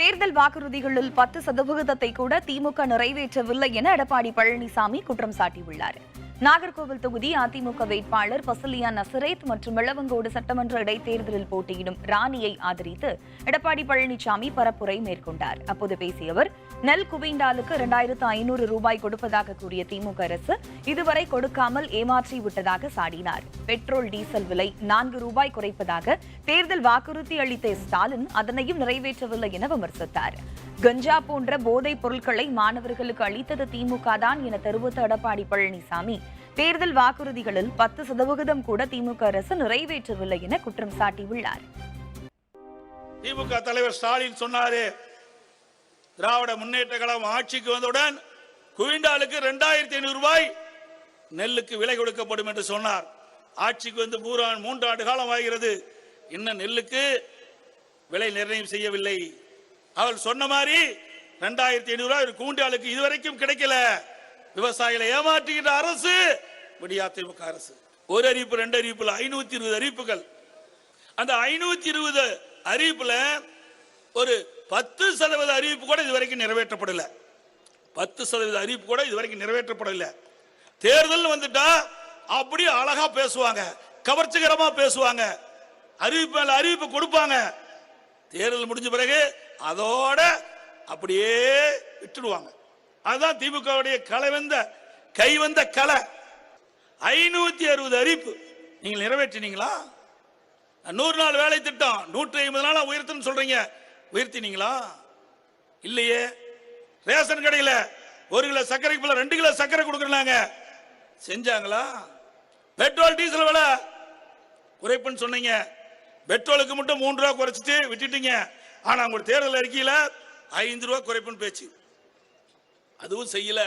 தேர்தல் வாக்குறுதிகளில் 10% கூட திமுக நிறைவேற்றவில்லை என எடப்பாடி பழனிசாமி குற்றம் சாட்டியுள்ளார். நாகர்கோவில் தொகுதி அதிமுக வேட்பாளர் பசலியா நசரேத் மற்றும் வெள்ளவங்கோடு சட்டமன்ற இடைத்தேர்தலில் போட்டியிடும் ராணியை ஆதரித்து எடப்பாடி பழனிசாமி பரப்புரை மேற்கொண்டார். அப்போது பேசிய அவர், நெல் குவிண்டாலுக்கு 2500 ரூபாய் கொடுப்பதாக கூறிய திமுக அரசு இதுவரை கொடுக்காமல் ஏமாற்றி விட்டதாக சாடினார். பெட்ரோல் டீசல் விலை 4 ரூபாய் குறைப்பதாக தேர்தல் வாக்குறுதி அளித்த ஸ்டாலின் அதனையும் நிறைவேற்றவில்லை என விமர்சித்தார். கஞ்சா போன்ற போதைப் பொருட்களை மாணவர்களுக்கு அளித்தது திமுக தான் என தெரிவித்த எடப்பாடி பழனிசாமி, தேர்தல் வாக்குறுதிகளில் 10% கூட திமுக அரசு நிறைவேற்றவில்லை என குற்றம் சாட்டியுள்ளார். திமுக தலைவர் ஸ்டாலின் சொன்னாரு, திராவிட முன்னேற்ற கழகம் ஆட்சிக்கு வந்தவுடன் குவிண்டாலுக்கு 2500 ரூபாய் நெல்லுக்கு விலை கொடுக்கப்படும் என்று சொன்னார். ஆட்சிக்கு வந்து 3 ஆண்டு காலம் ஆகிறது, இன்னும் நெல்லுக்கு விலை நிர்ணயம் செய்யவில்லை. அவள் சொன்ன மாதிரி 2500 ரூபாய் குவிண்டாலுக்கு இதுவரைக்கும் கிடைக்கல. விவசாயிகளை ஏமாற்றுகின்ற அரசு அதிமுக அரசு. ஒரு அறிவிப்பு 2 அறிவிப்புல 520 அறிவிப்புகள். அந்த 520 அறிவிப்புல ஒரு 10% அறிவிப்பு கூட இதுவரைக்கும் நிறைவேற்றப்படல. 10% அறிவிப்பு கூட இதுவரைக்கும் நிறைவேற்றப்படல. தேர்தல் வந்துட்டா அப்படி அழகா பேசுவாங்க, கவர்ச்சிகரமா பேசுவாங்க, அறிவிப்பு மேல அறிவிப்பு கொடுப்பாங்க. தேர்தல் முடிஞ்ச பிறகு அதோட அப்படியே விட்டுடுவாங்க. அதுதான் திமுகவுடைய கைவந்த கலை. 560 அறிவிப்பு நீங்க நிறைவேற்றினீங்களா? 100 நாள் வேலை திட்டம் 150 நாளா உயர்த்துன்னு சொல்றீங்க, உயர்த்தினீங்களா? இல்லையே. ரேஷன் கடையில 1 கிலோ சர்க்கரைக்கு பதிலா 2 கிலோ சர்க்கரை கொடுக்கறாங்க, செஞ்சாங்களா? பெட்ரோல் டீசல் விலை குறைப்புன்னு சொன்னீங்க, பெட்ரோலுக்கு மட்டும் 3 ரூபாய் குறைச்சிட்டு விட்டுட்டீங்க. ஆனா உங்க தேர்தல் அறிக்கையில 5 ரூபாய் குறைப்புன்னு பேச்சு, அதுவும் செய்யல.